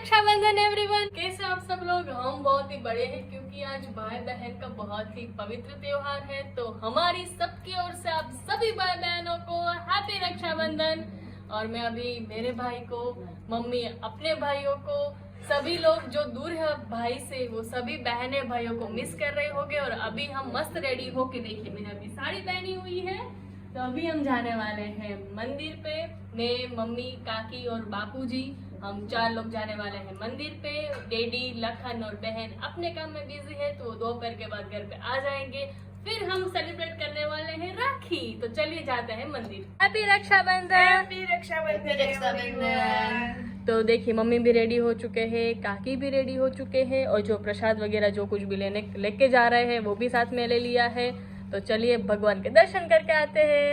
Rakshabandhan everyone. कैसे आप सब लोग? हम बहुत ही बड़े हैं क्योंकि आज भाई बहन का बहुत ही पवित्र त्योहार है। तो हमारी सबकी ओर से आप सभी भाई बहनों को हैप्पी रक्षाबंधन। और मैं अभी मेरे भाई को, मम्मी अपने भाइयों को, सभी लोग जो दूर है भाई से वो सभी बहने भाइयों को मिस कर रहे होंगे। और अभी हम मस्त रेडी होके, देखिए मैंने अभी साड़ी पहनी हुई है। तो अभी हम जाने वाले हैं मंदिर पे। मैं, मम्मी, काकी और बापूजी, हम 4 लोग जाने वाले हैं मंदिर पे। डैडी, लखन और बहन अपने काम में बिजी है तो दोपहर के बाद घर पे आ जाएंगे। फिर हम सेलिब्रेट करने वाले हैं राखी। तो चलिए जाते हैं मंदिर। हैप्पी रक्षाबंधन। हैप्पी रक्षाबंधन। तो देखिए मम्मी भी रेडी हो चुके हैं, काकी भी रेडी हो चुके हैं और जो प्रसाद वगैरह जो कुछ भी लेके जा रहे हैं वो भी साथ में ले लिया है। तो चलिए भगवान के दर्शन करके आते हैं।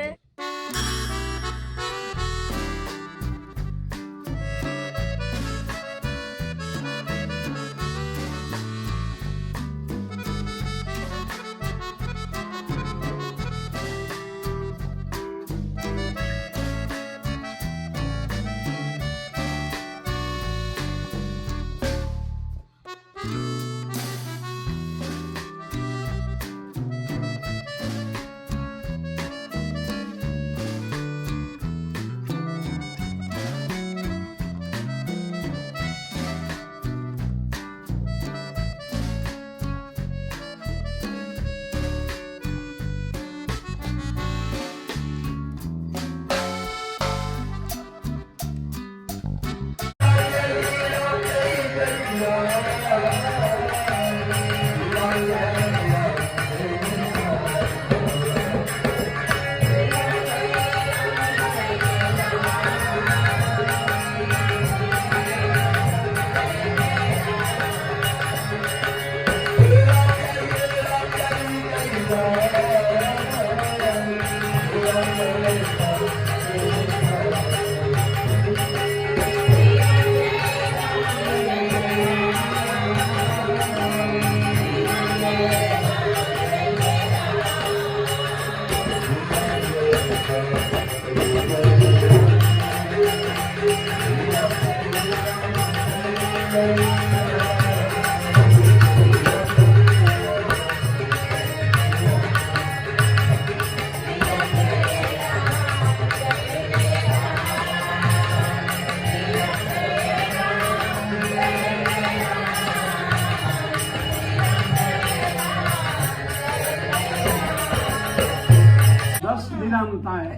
થાય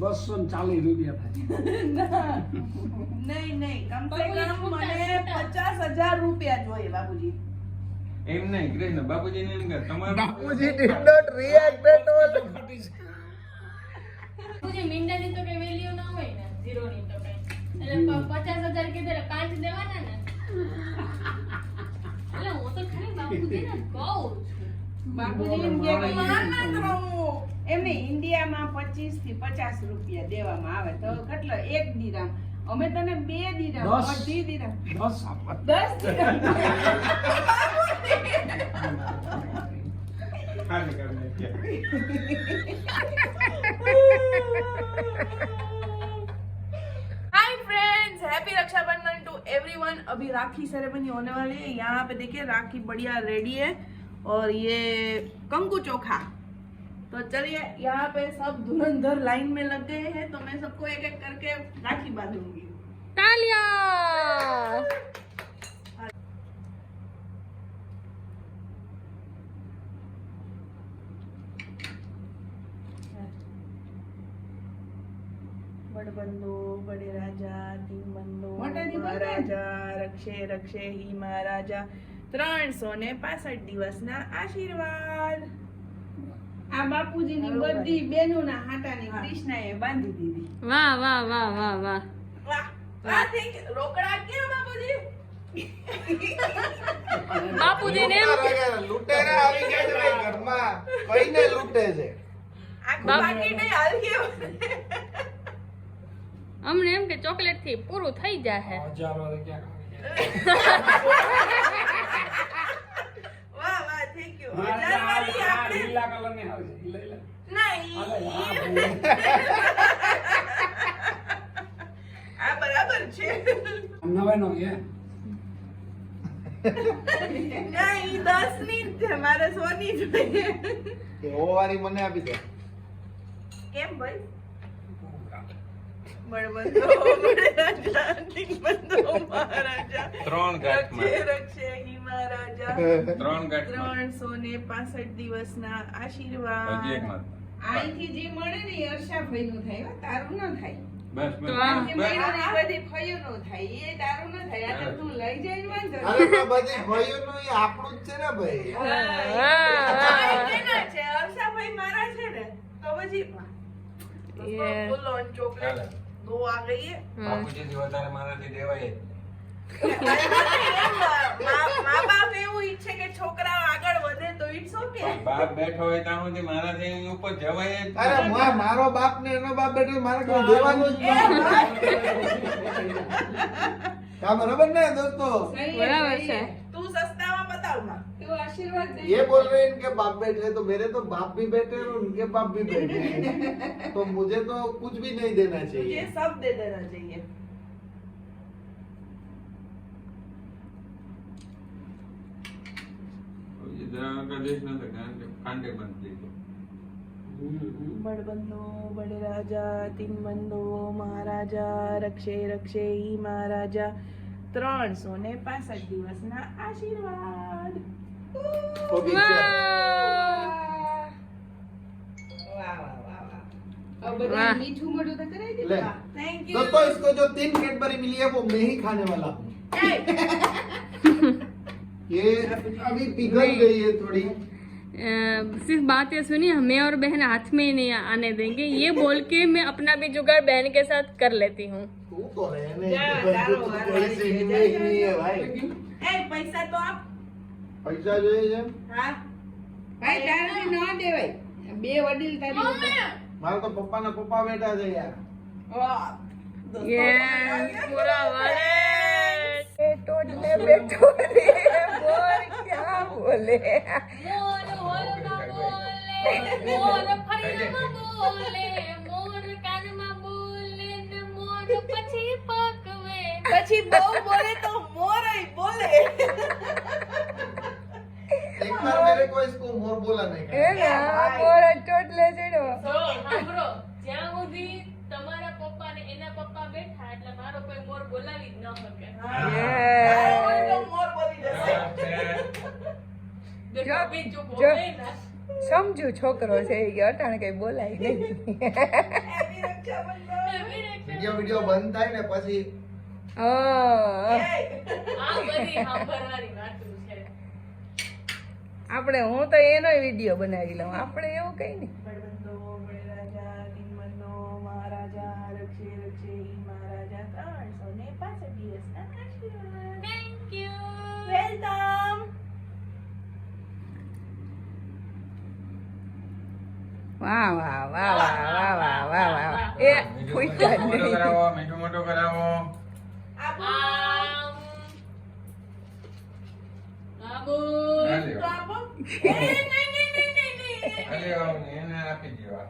₹240 થાય નહીં કમ સે કમ મને 50,000 રૂપિયા જોઈએ બાબુજી. એમ નહીં કૃષ્ણ બાપુજી ને એમ કે તમારે બાપુજી did not react at all. मुझे मिंडा ની તો કઈ વેલ્યુ ના હોય ને, 0 ની તો કઈ. એટલે 50,000 કીધે 5 દેવાના ને. એટલે હું તો ખરી બાપુજી ને કહું છું. બાબુજી એમ કે એમ નહીં, ઇન્ડિયામાં 25 થી 50 રૂપિયા દેવામાં આવે તો કેટલો 1 દિરહમ. અમે તને 2 દિરહમ, 2 દિરહમ, 10 આપો. 10 દિરહમ. ખાલી કરીને hi friends, happy Rakshabandhan to everyone. अभी राखी सेरेमनी होने वाली है। यहाँ पे देखिए राखी बढ़िया रेडी है और ये कंकु चोखा। तो चलिए यहाँ पे सब धुरंधर लाइन में लग गए हैं तो मैं सबको एक एक करके राखी बांधूंगी। तालियां। बड़ बंधु बड़े राजा, 3 बंधु महाराजा, रक्षे रक्षे ही महाराजा, 365 દિવસના આશીર્વાદ। આ બાપુજીની બધી બહેનોના હાટાની કૃષ્ણાએ બાંધી દીધી। વાહ વાહ વાહ વાહ વાહ વાહ વાહ, થેન્ક યુ। રોકડા કેમ બાપુજી? બાપુજી ને લૂંટેરા આવી ગયા છે ભાઈ ઘરમાં, કઈને લૂંટે છે? આખું પાકીટ હાલ ગયો। અમને એમ કે ચોકલેટ થી પૂરું થઈ જાય। વાહ વાહ, થેન્ક યુ। 1000 વાળી આપણે લીલા કલરની આવે છે, લઈ લે. નહીં, આ બરાબર બરાબર છે નવાઈનો છે ના ઈ 10 ની જ છે મારે 100 ની જોઈએ કે ઓ વારી મને આપી દે. કેમ ભાઈ બળબંધો બળરાજા દિનબંધો મહારાજા ત્રણ ઘાટમાં. રક્ષે રક્ષે હી મહારાજા 3 ઘાટમાં. 365 દિવસના આશીર્વાદ હજી એક માત્ર. અહીંથી જે મળે ને એ હર્ષાભાઈ નું થાય હો, તારું ન થાય. બસ તો બસ આ જે બસ. મળ્યું ને એ બધી ફયું નું થાય, એ તારું ન થાય. આ તો તું લઈ જાય ને વાંધો અરે નહીં. પણ બધી ભાઈઓનું એ આપણું જ છે ને ભાઈ. કેના છે હર્ષાભાઈ મારા છે ને તો પછી Yeah. ફૂલ ઓન ચોકલેટ ચાલે. દો આ ગઈ है બાપુજીથી વધારે મારાથી દેવાય જ. મા બાપ એવું ઈચ્છે કે છોકરાઓ આગળ વધે તો ઇટ્સ ઓકે પણ બાપ બેઠો હોય ત્યાં સુધી મારાથી એની ઉપર જવાય જ. અરે મારો બાપ ને એનો બાપ બેઠો મારે કોઈ દેવાનું જ નથી. કા બરાબર ને દોસ્તો? સહી બરાબર સહી છે. તું સસ્તામાં બતાવ માં તું આશીર્વાદ દે. ये बोल रहे हैं इनके बाप बैठे तो मेरे तो बाप भी बैठे और उनके बाप भी बैठे हैं तो मुझे तो कुछ भी नहीं देना तुझे चाहिए. सब दे देना चाहिए એ જરા દેશ નથી કારણ કે કાંડે બંધ થઈ ગયો. બળબંધો બડે રાજા તીન બંધો મહારાજા રક્ષે રક્ષે ઈ મહારાજા 365 દિવસના આશીર્વાદ वो भी अच्छा. વાહ વાહ વાહ વાહ. હવે બધા મીઠું મોઢું તો કરાવી દે. ले થેન્ક યુ दोस्तों इसको जो 3 कैडबरी मिली है वो मैं ही खाने वाला हूँ. ये अभी पिघल गई है थोड़ी. सिर्फ बात ये सुनिए मैं और बहन हाथ में नहीं आने देंगे ये बोल के मैं अपना भी जुगाड़ बहन के साथ कर लेती हूँ तू तो रहने जा, दे, तारो तू वार थोड़ी वाली सी है, हिम्मत जा, नहीं है जा। भाई. એ પૈસા તો આપ पैसा जो है હા ભાઈ તારાથી ન દેવાય. બે વડીલ તારી ઉપર. मारो तो पप्पा ना पप्पा बैठा है यार. વાહ ये पूरा બોલે मोर होलमा बोले मोर फरियाમાં બોલે મોર કાનમાં બોલે ને મોર પછી પકવે પછી બહુ બોલે તો મોરય બોલે एक बार मेरे को इसको मोर बोला नहीं તો સાંભળો જ્યાં સુધી તમારા પપ્પા ને એના પપ્પા બેઠા એટલે મારો કોઈ મોર બોલાવી જ ન શકે તો મોર બોલી જશે જો બી ચૂપ હો ગઈ ને સમજુ છોકરો છે એ અટાણે કઈ બોલાય નહીં એવી રક્ષાબંધન वीडियो वीडियो बंद થાય ને પછી આ બધી સાંભળવાની વાતો છે આપણે હું તો એનો વિડીયો બનાવી લઉં આપણે એવું કઈ નહીં બળબંધો બળે રાજા દિનબંધો મહારાજા રક્ષે રક્ષે ઈ મહારાજા 365 દિવસના આશીર્વાદ થેન્ક યુ વેલકમ વાહ વાહ વાહ વાહ વાહ વાહ વાહ વાહ એ ફૂટા મીઠું મોઢું કરાવો, મીઠું મોઢું કરાવો. આપો બાબુ હાલે. તો આપો એ નહીં નહીં નહીં નહીં હાલે, આવો, એને આપી દેવા.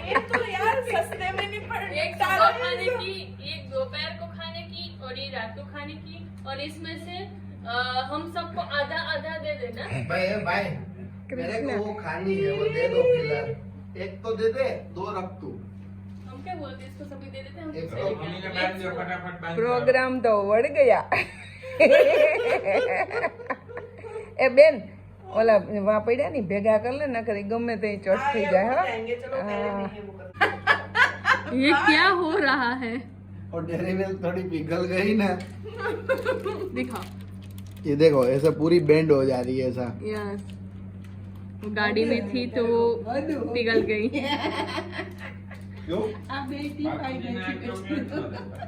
ये तो यार सस्ते में नहीं पड़ एक सुबह खाने की एक दोपहर को खाने की और ये रात को खाने की और इसमें से हम सबको आधा आधा दे देना भाई मेरे को वो खानी है वो दे दो फिलहाल. एक तो दे दे, 2 रख तू. हम क्या बोलते हैं इसको सभी दे देते हैं हम एक सबसे तो लेके મમ્મીને आएंगे। બાંધી દો, ફટાફટ બાંધી દો. પ્રોગ્રામ તો વળ ગયા એ બેન ઓલા વા પડ્યા ની ભેગા કર લે નકર ઈ ગમે તે ચોટ થઈ જાય હો जाएंगे चलो पहले हाँ। नहीं वो करते ये क्या हो रहा है और डेयरी मिल्क थोड़ी पिघल गई ना. दिखाओ ये देखो ऐसे पूरी बेंड हो जा रही है ऐसा. यस गाड़ी में थी तो वो पिघल गई क्यों? આ બે ટીપાઈ બાપુજીને આ ગઈ છે. ચોકલેટ ન દેતા.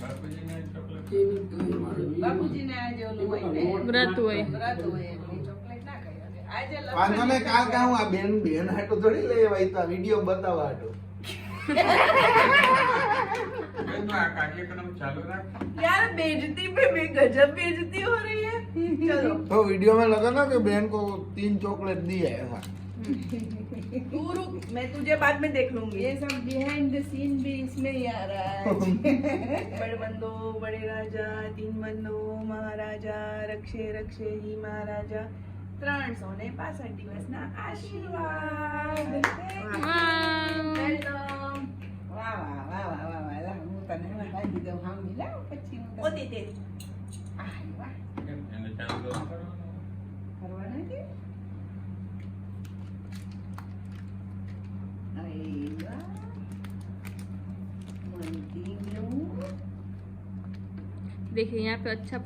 બાપુજીને આ ચોકલેટ. બાપુજીને આજે ઓલું હોય ને, व्रत हुए વ્રત હોય એટલે ચોકલેટ ના ખાઈ શકે. આજે વાંધો લપસણી નહીં, કાલ કાં હું આ બેન હાટુ થોડી લઈ આવી તો વિડીયો બતાવવા હાટુ. બેન, તો આ કાર્યક્રમ ચાલુ રાખ. यार बेइज्जती पे भी गजब बेइज्जती हो रही है चलो तो वीडियो में लगा ना कि बहन को 3 चॉकलेट दी है ऐसा. तू रुक मैं तुझे बाद में देख लूंगी એ સબ બિહાઇન્ડ ધ સીન भी बीच में ही आ रहा है बड़े बंदो बड़े राजा तीन बंदो महाराजा रक्षे रक्षे ही महाराजा 365 દિવસના આશીર્વાદ વેલકમ વાહ વાહ વાહ વાહ વાહ વાહ લા, હું તને એમાં બાંધી દઉં હામ મિલાવ પછી હું તને- ઓતી તે આહ, વાહ એને ચાલુ કરવાનું. કરવાના છે અરે વાહ મનથી ગયું देखिए यहाँ पे अच्छा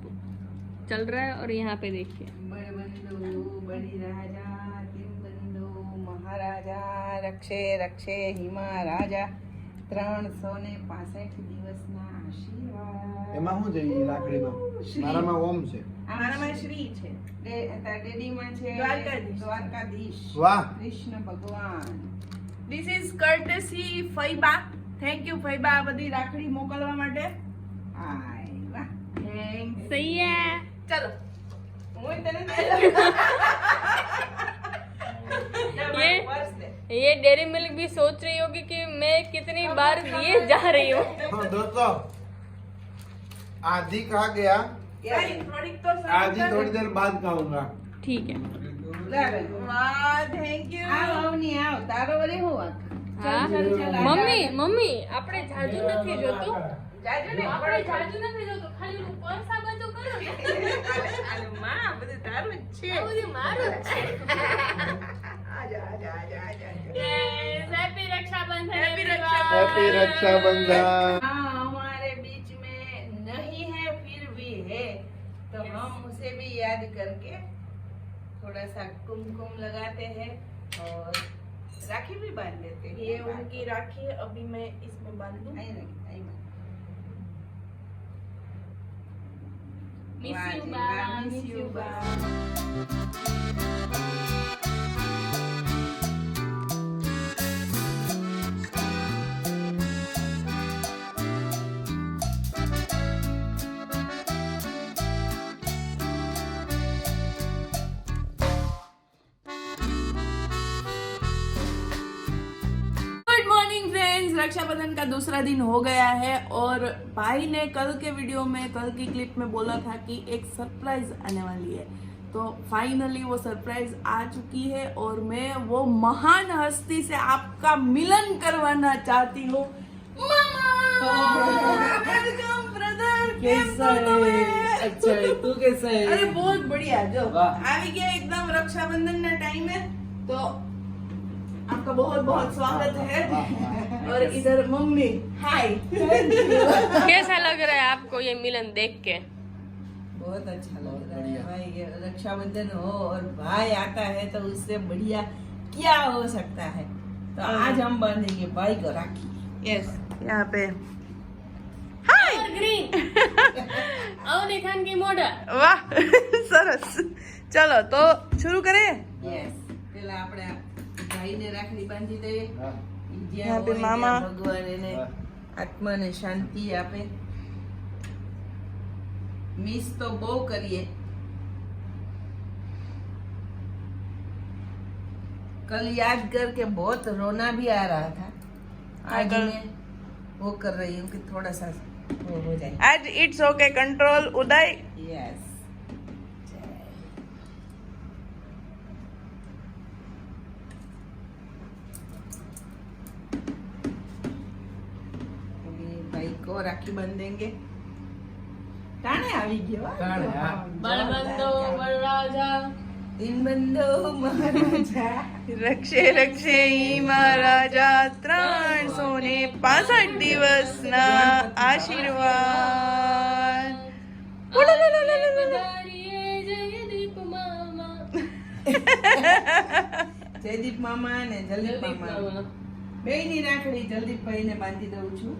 चल रहा है और यहाँ पे देखिए बड़े बंधु बड़ी राजा तीन बंधु महाराजा रक्षे रक्षे हिमा રાજા 365 દિવસના આશીર્વાદ એમાં શું છે ઈ રાખડીમાં મારામાં ઓમ છે મારામાં શ્રી છે તારા ડેડીમાં છે દ્વારકાધીશ. દ્વારકાધીશ વાહ કૃષ્ણ ભગવાન ધીસ ઇઝ કર્ટેસી ફૈબા થેન્ક યુ ફૈબા આ બધી રાખડી મોકલવા માટે આય વાહ થેન્ક सही है ચલો હું તને ये ये डेयरी मिल्क भी सोच रही होगी कि मैं कितनी बार दिए जा रही हूँ हाँ दोस्तों आधी खा गया થોડીક તો आधी थोड़ी देर बाद खाऊंगा ठीक है વાહ થેન્ક યુ આવ આવની આવ તારો વરે હું વાંક हाँ मम्मी मम्मी આપણે જાજુ નથી જોતું જાજો ને આપણે જાજુ નથી જોતું ખાલી હું પર્સ આ બાજુ કરું ને અરે માં બધું તારું જ છે આ બધું મારું જ છે આજા આજા આજા આજા Yes, happy Rakshabandhan Happy everyone. Happy Rakshabandhan हाँ हमारे बीच में नहीं है फिर भी है तो हम उसे भी याद करके थोड़ा सा कुमकुम लगाते हैं और राखी भी बांध देते हैं ये उनकी राखी है अभी मैं इसमें बांध दूं आई राखी, आई बांध। Miss वाह you, जी, बा, वाह, miss miss you, you, बा. गुड मॉर्निंग फ्रेंड्स रक्षाबंधन का दूसरा दिन हो गया है और भाई ने कल के वीडियो में कल की क्लिप में बोला था कि एक सरप्राइज आने वाली है तो फाइनली वो सरप्राइज आ चुकी है और मैं वो महान हस्ती से आपका मिलन करवाना चाहती हूँ वेलकम ब्रदर कैसा है? अच्छा है, तू कैसा है? अरे बहुत बढ़िया जो वाह। આવી ગયા एकदम रक्षाबंधन ना टाइम है तो आपका बहुत बहुत स्वागत है और इधर मम्मी हाय कैसा लग रहा है आपको ये मिलन देख के बहुत अच्छा लग रहा है भाई ये रक्षाबंधन हो और भाई आता है तो उससे बढ़िया क्या हो सकता है तो आज हम बांधेंगे भाई को राखी यस यहाँ पे ग्रीन अवनी खान की मॉडल वाह સરસ ચલો તો શરૂ કરે યસ પેલા આપણે ભાઈને રાખડી બાંધી દઈએ हाँ, જ્યાં यहाँ पे હોય मामा। ત્યાં ભગવાન એને આત્માને શાંતિ આપે મિસ તો બહુ કરીએ कल याद करके बहुत रोना भी आ रहा था आज कल- मैं वो कर रही हूँ कि थोड़ा सा वो हो जाए आज it's okay control Uday yes भाई को राखी बांधेंगे टाणे આવી ગયો टाणे, हाँ। बलबंदो बलराजा तीन बंधो महाराजा રક્ષે રક્ષે ઈ મહારાજા 365 દિવસના આશીર્વાદ पधारिए जयदीप मामा જયદીપ મામા ને જલદીપ जयदीप મામા मामा બેયની રાખડી જલદીપભાઈ ને બાંધી દઉં છું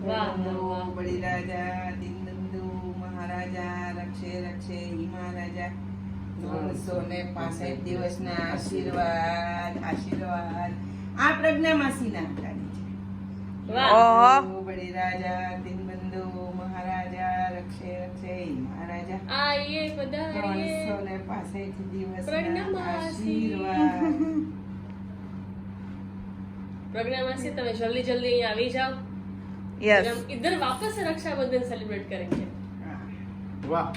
વાહ, બંધુ, વાહ. બળી રાજા દીનબંધુ મહારાજા રક્ષે રક્ષે ઈ મહારાજા 365 દિવસના આશીર્વાદ આશીર્વાદ આ પ્રજ્ઞા માસીના કાઢી છે वाह ઓહો બંધુ, બળી રાજા દીનબંધુ મહારાજા રક્ષે રક્ષે ઈ મહારાજા आइए पधारिए 365 દિવસના પ્રજ્ઞા માસી. આશીર્વાદ प्रज्ञा मासी તમે જલ્દી જલ્દી અહીં આવી જાઓ યસ हम इधर वापस से रक्षाबंधन सेलिब्रेट करेंगे वाह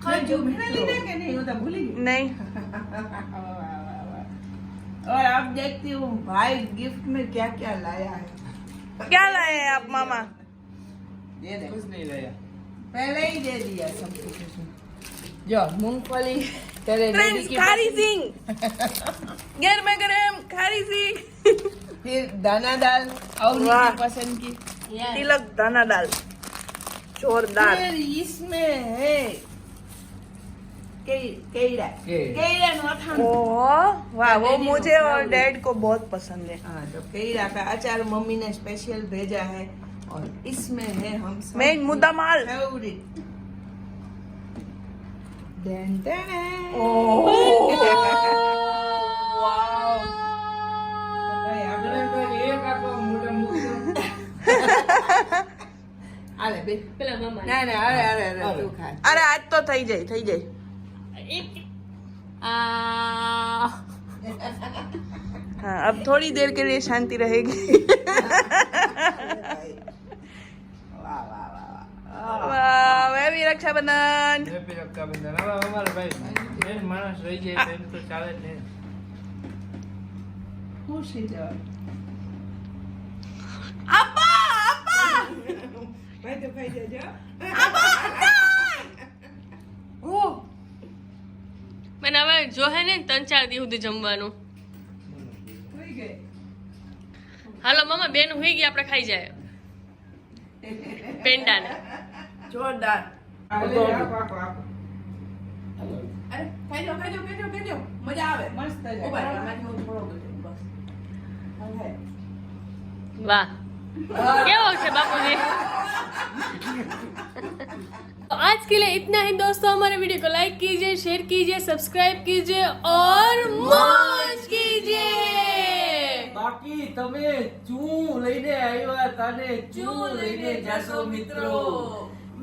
हाँ जो मैंने लीधा कि नहीं वो तो भूल ही गई। નહીં और अब देखती हूँ भाई गिफ्ट में क्या क्या लाया है क्या लाए हैं आप मामा ये देखो कुछ नहीं लाया पहले ही दे दिया सब कुछ जो मूंगफली तेरे फ्रेंड्स खारी सिंह गरम गरम खारी सिंह फिर दाना दाल और वाह। पसंद की तिलक दाना दाल जोरदार फिर इसमें है केला केला। केला नोथान ओह वाह वो डैडी मुझे को और खाओ। डैड को बहुत पसंद है हाँ तो केला का अचार मम्मी ने स्पेशल भेजा है और इसमें है हम सब मेन मुद्दा माल फेवरेट डन डन આપણે તો એક આખો મોટા મૂક્યો अरे बे પેલા મામા ना ना अरे अरे अरे तू खा अरे आज तो થઈ જાય एक हाँ अब थोड़ी देर के लिए शांति रहेगी वाह वाह वाह वाह हैप्पी रक्षाबंधन હેપી રક્ષાબંધન હવે અમારે ભાઈ મેન માણસ રહી જાય તો એમ તો ચાલે જ ને खुश ही जाओ अब्बा अब्बा भाई तो भाई जा जा મને હવે જો હે ને 3-4 દી સુધી જમવાનું हुई गए હાલો મામા બેન હોઈ ગઈ આપણે ખાઈ જાય પેંડાને जोरदार अरे खाई जाओ मजा आवे मस्त है ऊपर मैं थोड़ो बस है वाह केवो છે बापूजी तो आज के लिए इतना ही दोस्तों हमारे वीडियो को लाइक कीजिए शेयर कीजिए सब्सक्राइब कीजिए और मौज कीजिए બાકી તમે ચૂ લઈને આવ્યા તાને ચૂ લઈને જાશો મિત્રો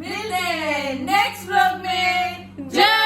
मिलते हैं नेक्स्ट व्लॉग में जय